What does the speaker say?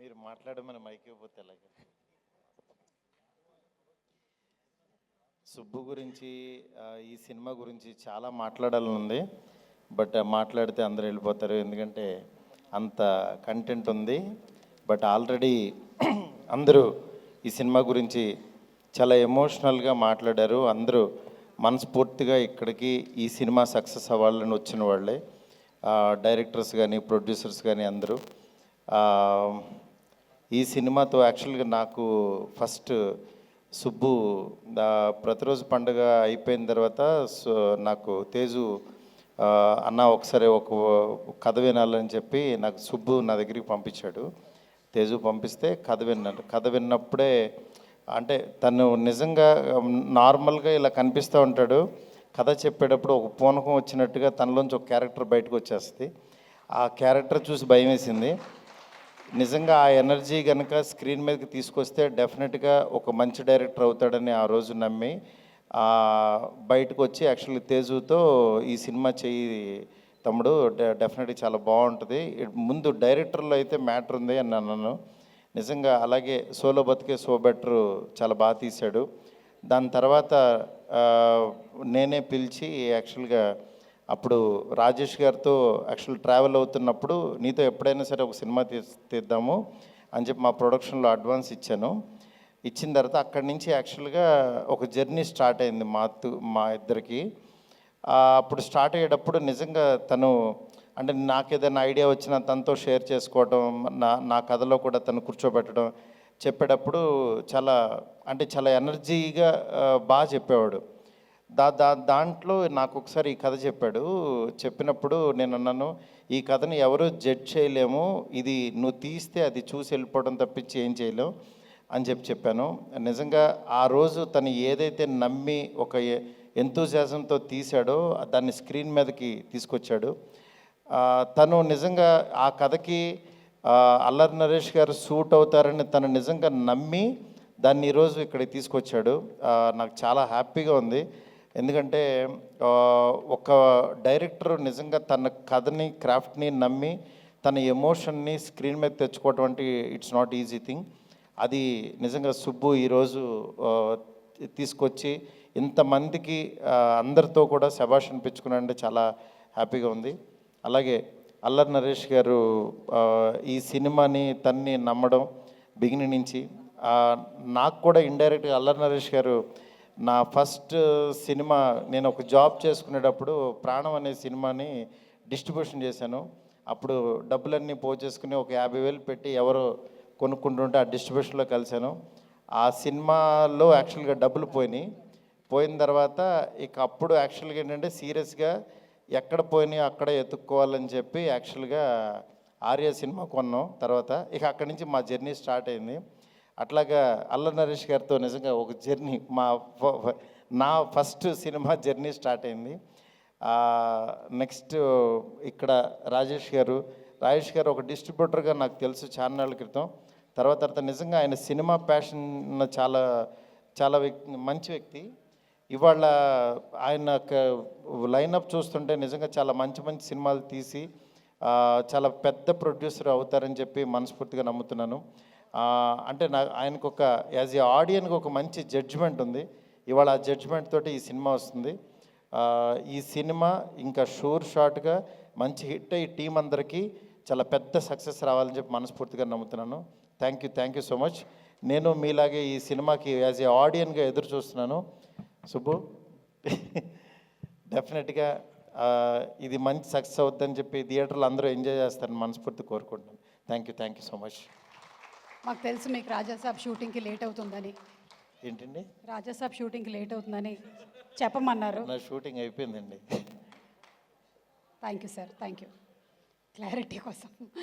మీరు మాట్లాడమని మైక్ ఇవ్వకపోతే ఎలాగ? సుబ్బు గురించి ఈ సినిమా గురించి చాలా మాట్లాడాలని ఉంది. బట్ మాట్లాడితే అందరూ వెళ్ళిపోతారు, ఎందుకంటే అంత కంటెంట్ ఉంది. బట్ ఆల్రెడీ అందరూ ఈ సినిమా గురించి చాలా ఎమోషనల్గా మాట్లాడారు. అందరూ మనస్ఫూర్తిగా ఇక్కడికి ఈ సినిమా సక్సెస్ అవ్వాలని వచ్చిన వాళ్ళే, డైరెక్టర్స్ కానీ ప్రొడ్యూసర్స్ కానీ అందరూ. ఈ సినిమాతో యాక్చువల్గా నాకు ఫస్ట్ సుబ్బు ప్రతిరోజు పండుగ అయిపోయిన తర్వాత నాకు తేజు అన్న ఒకసారి ఒక కథ వినాలని చెప్పి నాకు సుబ్బు నా దగ్గరికి పంపించాడు. తేజు పంపిస్తే కథ విన్నాను. కథ విన్నప్పుడే అంటే తను నిజంగా నార్మల్గా ఇలా కనిపిస్తూ ఉంటాడు, కథ చెప్పేటప్పుడు ఒక పూనకం వచ్చినట్టుగా తనలోంచి ఒక క్యారెక్టర్ బయటకు వచ్చేస్తుంది. ఆ క్యారెక్టర్ చూసి భయం వేసింది. నిజంగా ఆ ఎనర్జీ కనుక స్క్రీన్ మీదకి తీసుకొస్తే డెఫినెట్గా ఒక మంచి డైరెక్టర్ అవుతాడని ఆ రోజు నమ్మి బయటకు వచ్చి యాక్చువల్లీ తేజుతో ఈ సినిమా చెయ్యి తమ్ముడు, డెఫినెట్గా చాలా బాగుంటుంది, ముందు డైరెక్టర్లో అయితే మ్యాటర్ ఉంది అని అన్నాను. నిజంగా అలాగే సోలో బతికే సో బెటర్ చాలా బాగా తీశాడు. దాని తర్వాత నేనే పిలిచి యాక్చువల్గా అప్పుడు రాజేష్ గారితో యాక్చువల్ ట్రావెల్ అవుతున్నప్పుడు నీతో ఎప్పుడైనా సరే ఒక సినిమా తీద్దాము అని చెప్పి మా ప్రొడక్షన్లో అడ్వాన్స్ ఇచ్చాను. ఇచ్చిన తర్వాత అక్కడి నుంచి యాక్చువల్గా ఒక జర్నీ స్టార్ట్ అయింది మా ఇద్దరికి. అప్పుడు స్టార్ట్ అయ్యేటప్పుడు నిజంగా తను అంటే నాకు ఏదైనా ఐడియా వచ్చినా తనతో షేర్ చేసుకోవటం, నా కథలో కూడా తను కూర్చోబెట్టడం, చెప్పేటప్పుడు చాలా ఎనర్జీగా బాగా చెప్పేవాడు. దాంట్లో నాకు ఒకసారి ఈ కథ చెప్పాడు. చెప్పినప్పుడు నేను అన్నాను, ఈ కథని ఎవరు జడ్జ్ చేయలేము, ఇది నువ్వు తీస్తే అది చూసి వెళ్ళిపోవడం తప్పించి ఏం చేయలేము అని చెప్పాను. నిజంగా ఆ రోజు తను ఏదైతే నమ్మి ఒక ఎంతూజియాజంతో తీశాడో దాన్ని స్క్రీన్ మీదకి తీసుకొచ్చాడు. తను నిజంగా ఆ కథకి అల్లరి నరేష్ గారు సూట్ అవుతారని తను నిజంగా నమ్మి దాన్ని ఈరోజు ఇక్కడికి తీసుకొచ్చాడు. నాకు చాలా హ్యాపీగా ఉంది. ఎందుకంటే ఒక డైరెక్టర్ నిజంగా తన కథని క్రాఫ్ట్ని నమ్మి తన ఎమోషన్ని స్క్రీన్ మీద తెచ్చుకోవటం అంటే ఇట్స్ నాట్ ఈజీ థింగ్. అది నిజంగా సుబ్బు ఈరోజు తీసుకొచ్చి ఇంతమందికి అందరితో కూడా శభాష్ అనిపించుకున్నాడంటే చాలా హ్యాపీగా ఉంది. అలాగే అల్లరి నరేష్ గారు ఈ సినిమాని తన్ని నమ్మడం బిగినింగ్ నుంచి, నాకు కూడా ఇండైరెక్ట్గా అల్లరి నరేష్ గారు నా ఫస్ట్ సినిమా నేను ఒక జాబ్ చేసుకునేటప్పుడు ప్రాణం అనే సినిమాని డిస్ట్రిబ్యూషన్ చేశాను. అప్పుడు డబ్బులన్నీ పోచేసుకుని ఒక 50,000 పెట్టి ఎవరో కొనుక్కుంటుంటే ఆ డిస్ట్రిబ్యూషన్లో కలిశాను. ఆ సినిమాలో యాక్చువల్గా డబ్బులు పోయిన తర్వాత ఇక అప్పుడు యాక్చువల్గా ఏంటంటే సీరియస్గా ఎక్కడ పోయినాయో అక్కడే ఎత్తుక్కోవాలని చెప్పి యాక్చువల్గా ఆర్య సినిమా కొన్నాం. తర్వాత ఇక అక్కడి నుంచి మా జర్నీ స్టార్ట్ అయింది. అట్లాగా అల్లరి నరేష్ గారితో నిజంగా ఒక జర్నీ నా ఫస్ట్ సినిమా జర్నీ స్టార్ట్ అయింది. నెక్స్ట్ ఇక్కడ రాజేష్ గారు ఒక డిస్ట్రిబ్యూటర్గా నాకు తెలుసు చాలా నాళ్ళ క్రితం. తర్వాత నిజంగా ఆయన సినిమా ప్యాషన్ చాలా మంచి వ్యక్తి. ఇవాళ ఆయన లైనప్ చూస్తుంటే నిజంగా చాలా మంచి సినిమాలు తీసి చాలా పెద్ద ప్రొడ్యూసర్ అవుతారని చెప్పి మనస్ఫూర్తిగా నమ్ముతున్నాను. అంటే ఆయనకు ఒక యాజ్ ఏ ఆడియన్కి ఒక మంచి జడ్జిమెంట్ ఉంది. ఇవాళ ఆ జడ్జిమెంట్ తోటి ఈ సినిమా వస్తుంది. ఈ సినిమా ఇంకా షూర్ షార్ట్గా మంచి హిట్ అయ్యి టీం అందరికీ చాలా పెద్ద సక్సెస్ రావాలని చెప్పి మనస్ఫూర్తిగా నమ్ముతున్నాను. Thank you so much. నేను మీలాగే ఈ సినిమాకి యాజ్ ఏ ఆడియన్గా ఎదురు చూస్తున్నాను. సుబ్బు డెఫినెట్గా ఇది మంచి సక్సెస్ అవుద్దని చెప్పి థియేటర్లో అందరూ ఎంజాయ్ చేస్తారని మనస్ఫూర్తి కోరుకుంటున్నాను. Thank you so much. మాకు తెలుసు మీకు రాజాసాబ్ షూటింగ్కి లేట్ అవుతుందని. ఏంటండి? రాజాసాబ్ షూటింగ్కి లేట్ అవుతుందని చెప్పమన్నారు. నా షూటింగ్ అయిపోయిందండి. Thank you sir, thank you clarity కోసం.